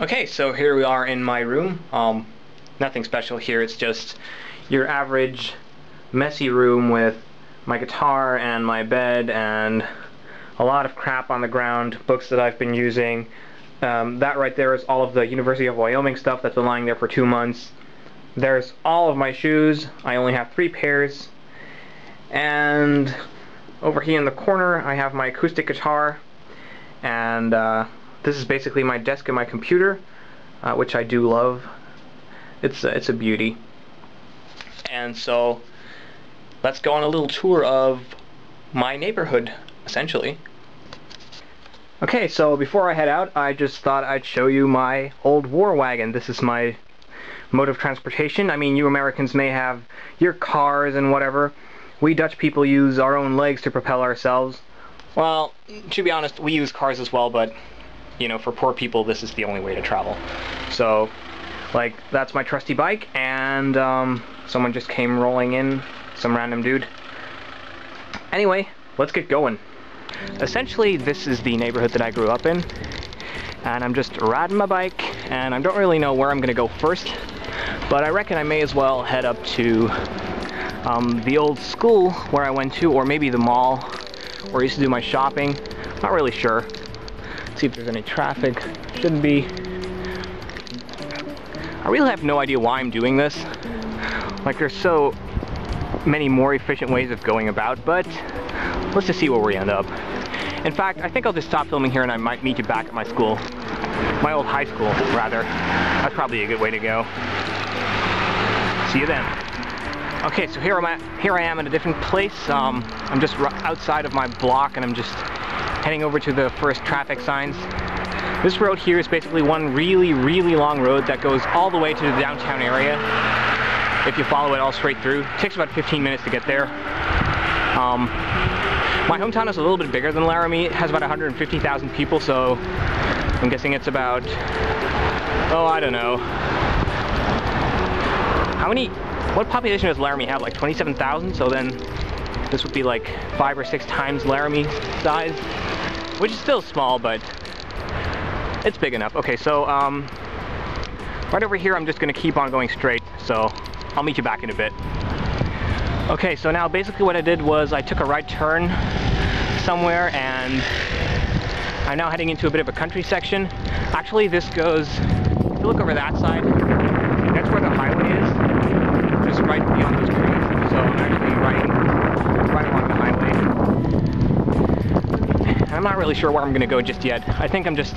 Okay, so here we are in my room. Nothing special here, it's just your average messy room with my guitar and my bed and a lot of crap on the ground, books that I've been using. That right there is all of the University of Wyoming stuff that's been lying there for 2 months. There's all of my shoes. I only have 3 pairs. And over here in the corner I have my acoustic guitar, and this is basically my desk and my computer, which I do love. It's a beauty. And so let's go on a little tour of my neighborhood, essentially. Okay, so before I head out, I just thought I'd show you my old war wagon. This is my mode of transportation. I mean, you Americans may have your cars and whatever. We Dutch people use our own legs to propel ourselves. Well, to be honest, we use cars as well, but you know, for poor people, this is the only way to travel. So, like, that's my trusty bike, and someone just came rolling in, some random dude. Anyway, let's get going. Essentially, this is the neighborhood that I grew up in, and I'm just riding my bike, and I don't really know where I'm gonna go first, but I reckon I may as well head up to the old school where I went to, or maybe the mall where I used to do my shopping. Not really sure. See if there's any traffic. Shouldn't be. I really have no idea why I'm doing this. Like, there's so many more efficient ways of going about, but let's just see where we end up. In fact, I think I'll just stop filming here and I might meet you back at my school. My old high school, rather. That's probably a good way to go. See you then. Okay, so here I am at a different place. I'm just outside of my block, and I'm just heading over to the first traffic signs. This road here is basically one really, really long road that goes all the way to the downtown area. If you follow it all straight through, it takes about 15 minutes to get there. My hometown is a little bit bigger than Laramie. It has about 150,000 people, so I'm guessing it's about, oh, I don't know. What population does Laramie have? Like 27,000? So then this would be like 5 or 6 times Laramie size, which is still small, but it's big enough. Okay, so right over here I'm just gonna keep on going straight, so I'll meet you back in a bit. Okay, so now basically what I did was I took a right turn somewhere, and I'm now heading into a bit of a country section. Actually, this goes, if you look over that side, that's where the highway is, just right beyond those trees. So I'm actually right along the highway. And I'm not really sure where I'm gonna go just yet. I think I'm just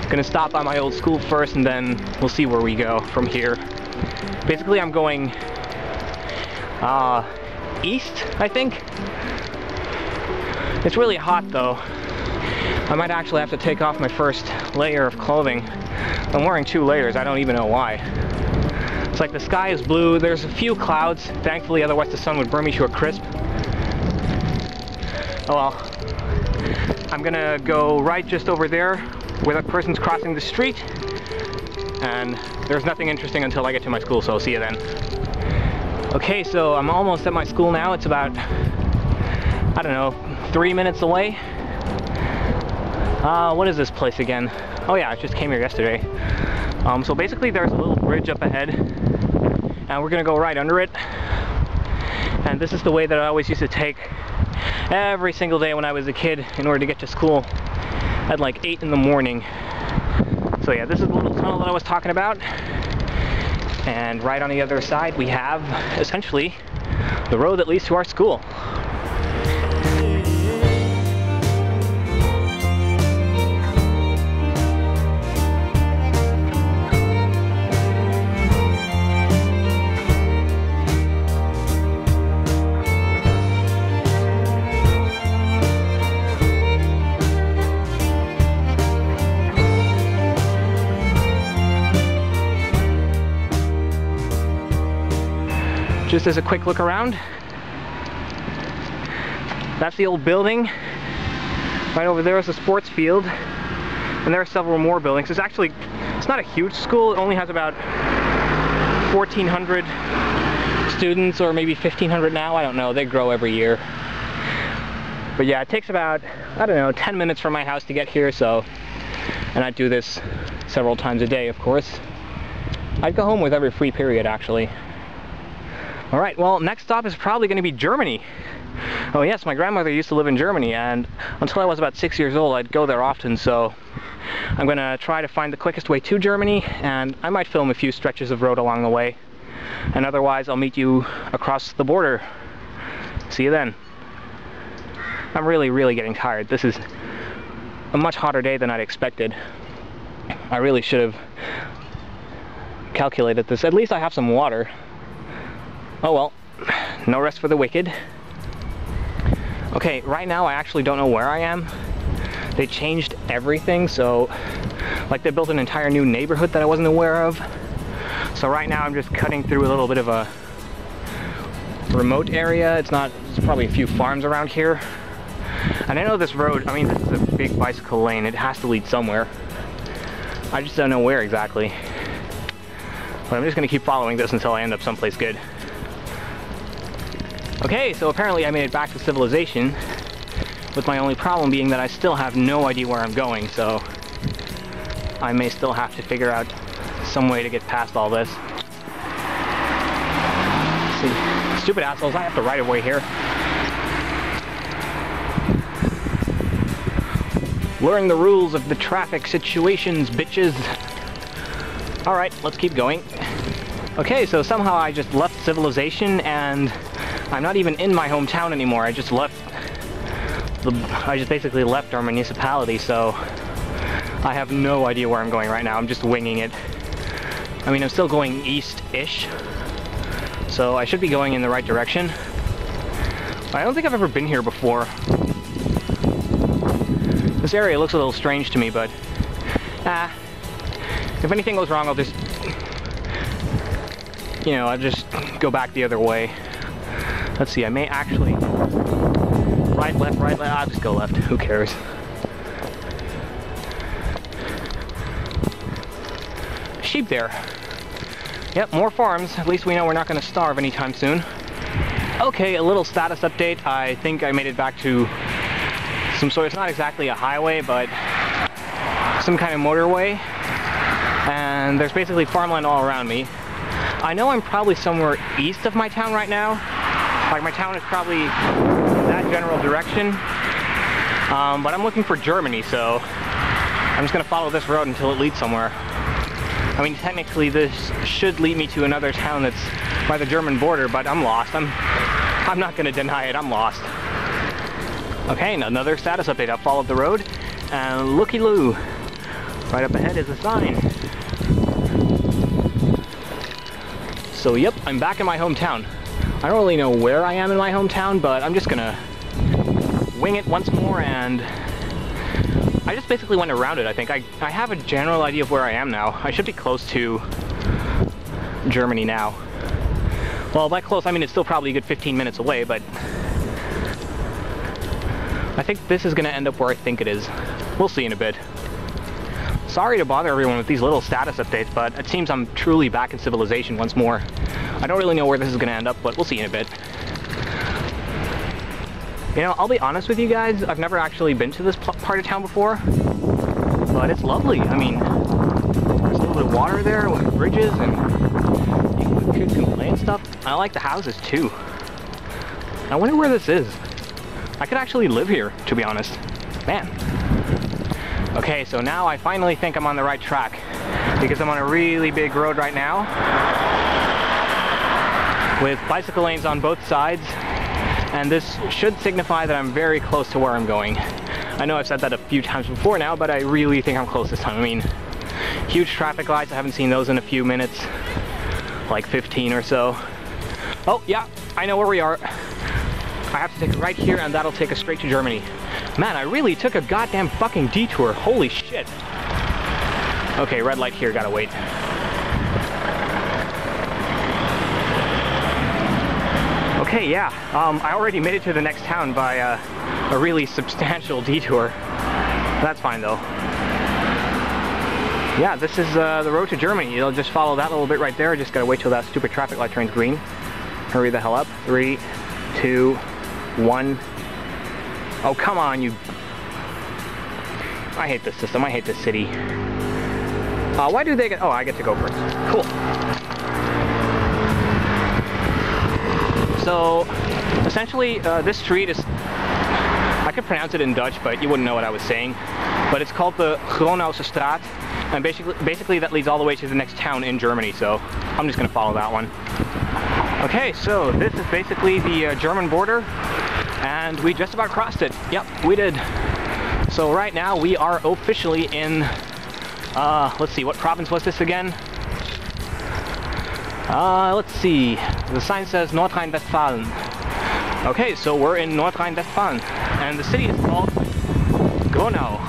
gonna stop by my old school first, and then we'll see where we go from here. Basically, I'm going east, I think. It's really hot though. I might actually have to take off my first layer of clothing. I'm wearing 2 layers, I don't even know why. It's like the sky is blue, there's a few clouds, thankfully, otherwise the sun would burn me to a crisp. Oh well. I'm gonna go right just over there where that person's crossing the street, and there's nothing interesting until I get to my school, so I'll see you then. Okay, so I'm almost at my school now. It's about, I don't know, 3 minutes away. What is this place again? Oh yeah, I just came here yesterday. So basically there's a little bridge up ahead, and we're gonna go right under it. And this is the way that I always used to take every single day when I was a kid in order to get to school at like 8 in the morning. So yeah, this is the little tunnel that I was talking about. And right on the other side we have, essentially, the road that leads to our school. Just as a quick look around, that's the old building. Right over there is a sports field, and there are several more buildings. It's not a huge school. It only has about 1,400 students, or maybe 1,500 now. I don't know. They grow every year. But yeah, it takes about, I don't know, 10 minutes from my house to get here, so... And I do this several times a day, of course. I'd go home with every free period, actually. Alright, well, next stop is probably going to be Germany. Oh yes, my grandmother used to live in Germany, and until I was about 6 years old, I'd go there often, so I'm going to try to find the quickest way to Germany, and I might film a few stretches of road along the way. And otherwise, I'll meet you across the border. See you then. I'm really getting tired. This is a much hotter day than I'd expected. I really should have calculated this. At least I have some water. Oh well, no rest for the wicked. Okay, right now I actually don't know where I am. They changed everything, so like they built an entire new neighborhood that I wasn't aware of. So right now I'm just cutting through a little bit of a remote area. There's probably a few farms around here. And I know this road, I mean, this is a big bicycle lane. It has to lead somewhere. I just don't know where exactly. But I'm just gonna keep following this until I end up someplace good. Okay, so apparently I made it back to civilization, with my only problem being that I still have no idea where I'm going, so I may still have to figure out some way to get past all this. See, stupid assholes, I have the right of way here. Learn the rules of the traffic situations, bitches. Alright, let's keep going. Okay, so somehow I just left civilization and I'm not even in my hometown anymore. I just basically left our municipality, so I have no idea where I'm going right now. I'm just winging it. I mean, I'm still going east-ish, so I should be going in the right direction. I don't think I've ever been here before. This area looks a little strange to me, but if anything goes wrong, I'll just, you know, I'll just go back the other way. Let's see, I may actually, right, left, I'll just go left, who cares. Sheep there. Yep, more farms. At least we know we're not going to starve anytime soon. Okay, a little status update. I think I made it back to some sort, it's not exactly a highway, but some kind of motorway. And there's basically farmland all around me. I know I'm probably somewhere east of my town right now. Like, my town is probably that general direction. But I'm looking for Germany, so I'm just going to follow this road until it leads somewhere. I mean, technically this should lead me to another town that's by the German border, but I'm lost. I'm not going to deny it, I'm lost. Okay, another status update. I've followed the road, and looky-loo. Right up ahead is a sign. So yep, I'm back in my hometown. I don't really know where I am in my hometown, but I'm just gonna wing it once more, and I just basically went around it, I think. I have a general idea of where I am now. I should be close to Germany now. Well, by close, I mean it's still probably a good 15 minutes away, but I think this is gonna end up where I think it is. We'll see in a bit. Sorry to bother everyone with these little status updates, but it seems I'm truly back in civilization once more. I don't really know where this is gonna end up, but we'll see in a bit. You know, I'll be honest with you guys, I've never actually been to this part of town before, but it's lovely. I mean, there's a little bit of water there with bridges, and kids can play and stuff. I like the houses too. I wonder where this is. I could actually live here, to be honest. Man. Okay, so now I finally think I'm on the right track, because I'm on a really big road right now with bicycle lanes on both sides, and this should signify that I'm very close to where I'm going. I know I've said that a few times before now, but I really think I'm close this time. I mean, huge traffic lights, I haven't seen those in a few minutes, like 15 or so. Oh yeah, I know where we are. I have to take it right here, and that'll take us straight to Germany. Man, I really took a goddamn fucking detour. Holy shit. Okay, red light here, gotta wait. Okay, yeah, I already made it to the next town by a really substantial detour. That's fine though. yeah, this is the road to Germany. You'll just follow that little bit right there. Just gotta wait till that stupid traffic light turns green. Hurry the hell up. 3, 2, 1. Oh, come on, you... I hate this system. I hate this city. Why do they get... Oh, I get to go first. Cool. So, essentially, this street is... I could pronounce it in Dutch, but you wouldn't know what I was saying. But it's called the Gronauwse Straat, and basically that leads all the way to the next town in Germany, so I'm just going to follow that one. Okay, so this is basically the German border, and we just about crossed it. Yep, we did. So right now we are officially in, let's see, what province was this again? Let's see, the sign says Nordrhein-Westfalen. Okay, so we're in Nordrhein-Westfalen, and the city is called Gronau.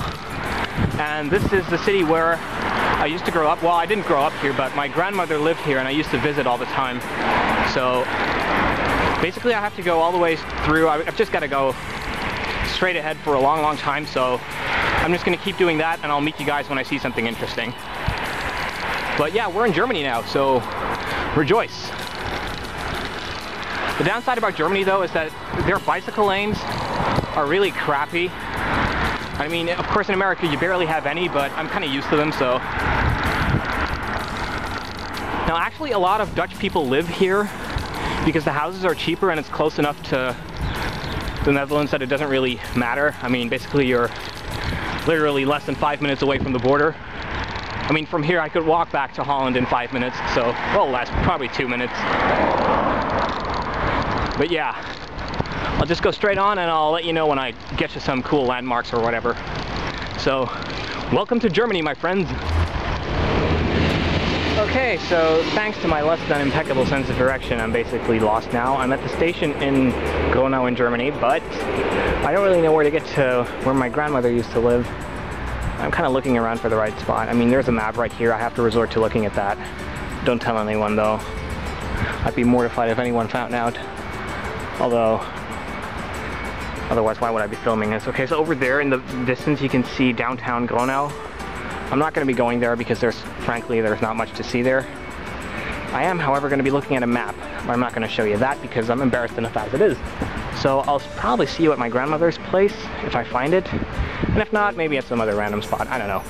And this is the city where I used to grow up. Well, I didn't grow up here, but my grandmother lived here and I used to visit all the time. So basically I have to go all the way through. I've just got to go straight ahead for a long, long time. So I'm just going to keep doing that, and I'll meet you guys when I see something interesting. But yeah, we're in Germany now, so rejoice. The downside about Germany, though, is that their bicycle lanes are really crappy. I mean, of course in America you barely have any, but I'm kind of used to them, so. Now actually a lot of Dutch people live here because the houses are cheaper and it's close enough to the Netherlands that it doesn't really matter. I mean, basically you're literally less than 5 minutes away from the border. I mean, from here I could walk back to Holland in 5 minutes, so, well, that's probably 2 minutes. But yeah. I'll just go straight on and I'll let you know when I get to some cool landmarks or whatever. So, welcome to Germany, my friends. Okay, so thanks to my less than impeccable sense of direction, I'm basically lost now. I'm at the station in Gronau in Germany, but I don't really know where to get to where my grandmother used to live. I'm kind of looking around for the right spot. I mean, there's a map right here. I have to resort to looking at that. Don't tell anyone, though. I'd be mortified if anyone found out. Although... otherwise, why would I be filming this? Okay, so over there in the distance you can see downtown Gronau. I'm not going to be going there because frankly, there's not much to see there. I am, however, going to be looking at a map, but I'm not going to show you that because I'm embarrassed enough as it is. So I'll probably see you at my grandmother's place if I find it, and if not, maybe at some other random spot. I don't know.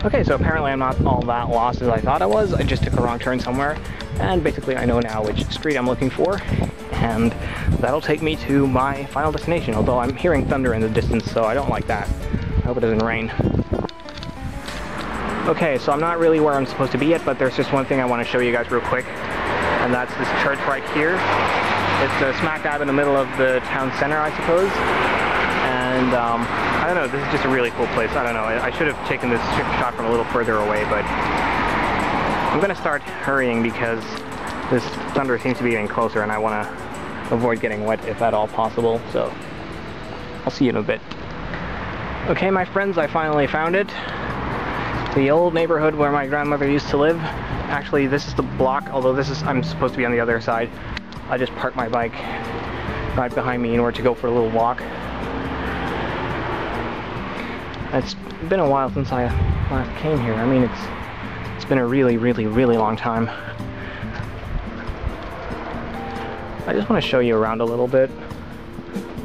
Okay, so apparently I'm not all that lost as I thought I was. I just took a wrong turn somewhere, and basically I know now which street I'm looking for, and that'll take me to my final destination, although I'm hearing thunder in the distance, so I don't like that. I hope it doesn't rain. Okay, so I'm not really where I'm supposed to be yet, but there's just one thing I want to show you guys real quick, and that's this church right here. It's smack dab in the middle of the town center, I suppose. And I don't know, this is just a really cool place. I don't know, I should have taken this shot from a little further away, but I'm gonna start hurrying because this thunder seems to be getting closer and I want to avoid getting wet if at all possible, so I'll see you in a bit. Okay, my friends, I finally found it. The old neighborhood where my grandmother used to live. Actually, this is the block, although I'm supposed to be on the other side. I just parked my bike right behind me in order to go for a little walk. It's been a while since I last came here. I mean, it's been a really, really, really long time. I just want to show you around a little bit.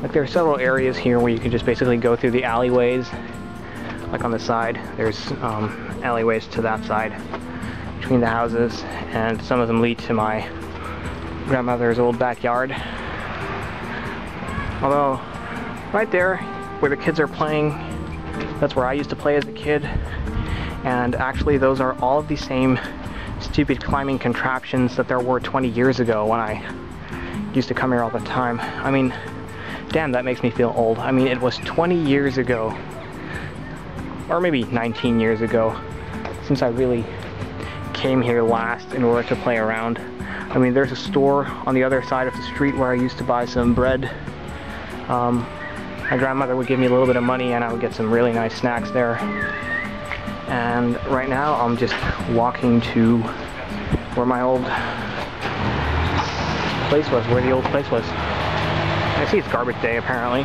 Like, there are several areas here where you can just basically go through the alleyways. Like on the side, there's alleyways to that side between the houses, and some of them lead to my grandmother's old backyard. Although, right there where the kids are playing, that's where I used to play as a kid, and actually those are all of the same stupid climbing contraptions that there were 20 years ago when I used to come here all the time. I mean, damn, that makes me feel old. I mean, it was 20 years ago, or maybe 19 years ago, since I really came here last in order to play around. I mean, there's a store on the other side of the street where I used to buy some bread. My grandmother would give me a little bit of money and I would get some really nice snacks there. And right now I'm just walking to where my old place was, where the old place was. I see it's garbage day apparently.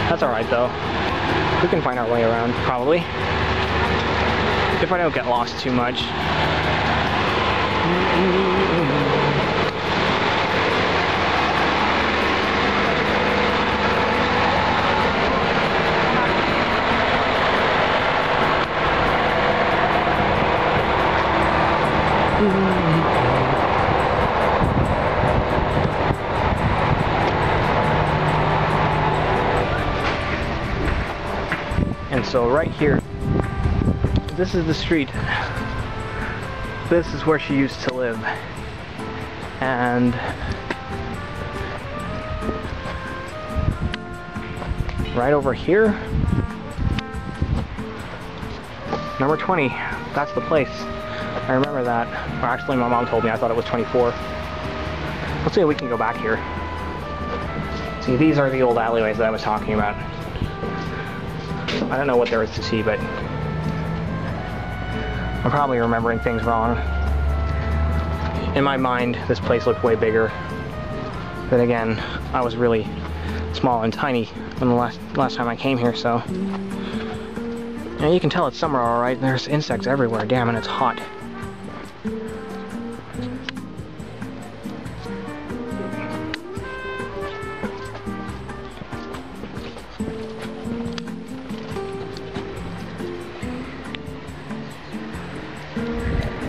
That's alright though. We can find our way around, probably. If I don't get lost too much. And so right here, this is the street. This is where she used to live. And right over here, number 20, that's the place. I remember that. Or actually, my mom told me, I thought it was 24. Let's see if we can go back here. See, these are the old alleyways that I was talking about. I don't know what there is to see, but I'm probably remembering things wrong. In my mind, this place looked way bigger. But again, I was really small and tiny when the last time I came here, so. And you can tell it's summer, alright. There's insects everywhere, damn, and it's hot.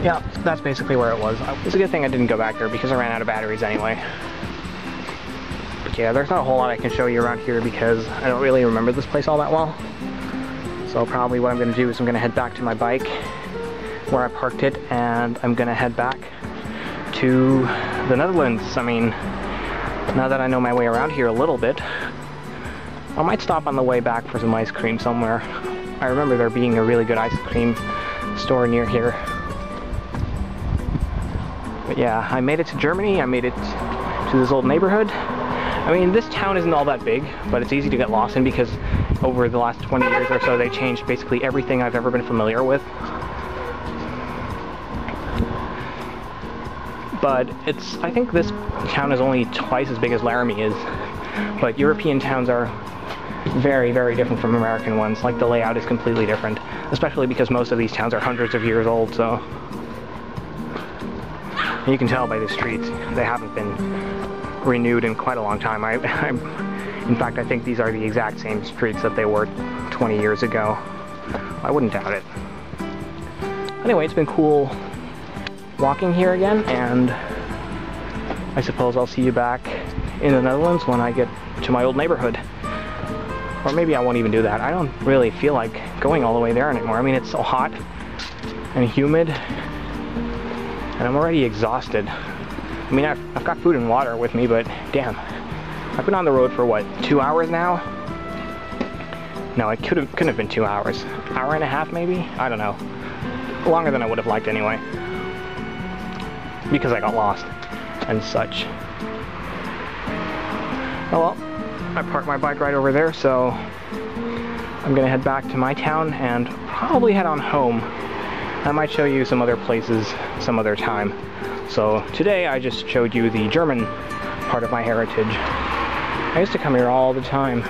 Yeah, that's basically where it was. It's a good thing I didn't go back there because I ran out of batteries anyway. But yeah, there's not a whole lot I can show you around here because I don't really remember this place all that well. So probably what I'm going to do is I'm going to head back to my bike where I parked it, and I'm going to head back to the Netherlands. I mean, now that I know my way around here a little bit, I might stop on the way back for some ice cream somewhere. I remember there being a really good ice cream store near here. But yeah, I made it to Germany. I made it to this old neighborhood. I mean, this town isn't all that big, but it's easy to get lost in because over the last 20 years or so, they changed basically everything I've ever been familiar with. But I think this town is only twice as big as Laramie is. But European towns are very, very different from American ones. Like, the layout is completely different, especially because most of these towns are hundreds of years old, so. And you can tell by the streets, they haven't been renewed in quite a long time. In fact, I think these are the exact same streets that they were 20 years ago. I wouldn't doubt it. Anyway, it's been cool walking here again, and I suppose I'll see you back in the Netherlands when I get to my old neighborhood. Or maybe I won't even do that. I don't really feel like going all the way there anymore. I mean, it's so hot and humid, and I'm already exhausted. I mean, I've got food and water with me, but damn. I've been on the road for what, 2 hours now? No, it couldn't have been 2 hours. Hour and a half maybe? I don't know. Longer than I would have liked anyway. Because I got lost and such. Oh well, I parked my bike right over there, so I'm gonna head back to my town and probably head on home. I might show you some other places some other time. So today I just showed you the German part of my heritage. I used to come here all the time.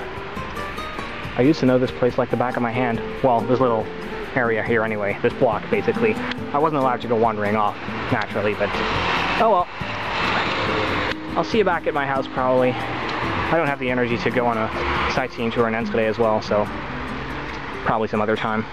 I used to know this place like the back of my hand. Well, this little area here anyway, this block basically. I wasn't allowed to go wandering off, naturally, but oh well. I'll see you back at my house probably. I don't have the energy to go on a sightseeing tour in Enschede as well, so probably some other time.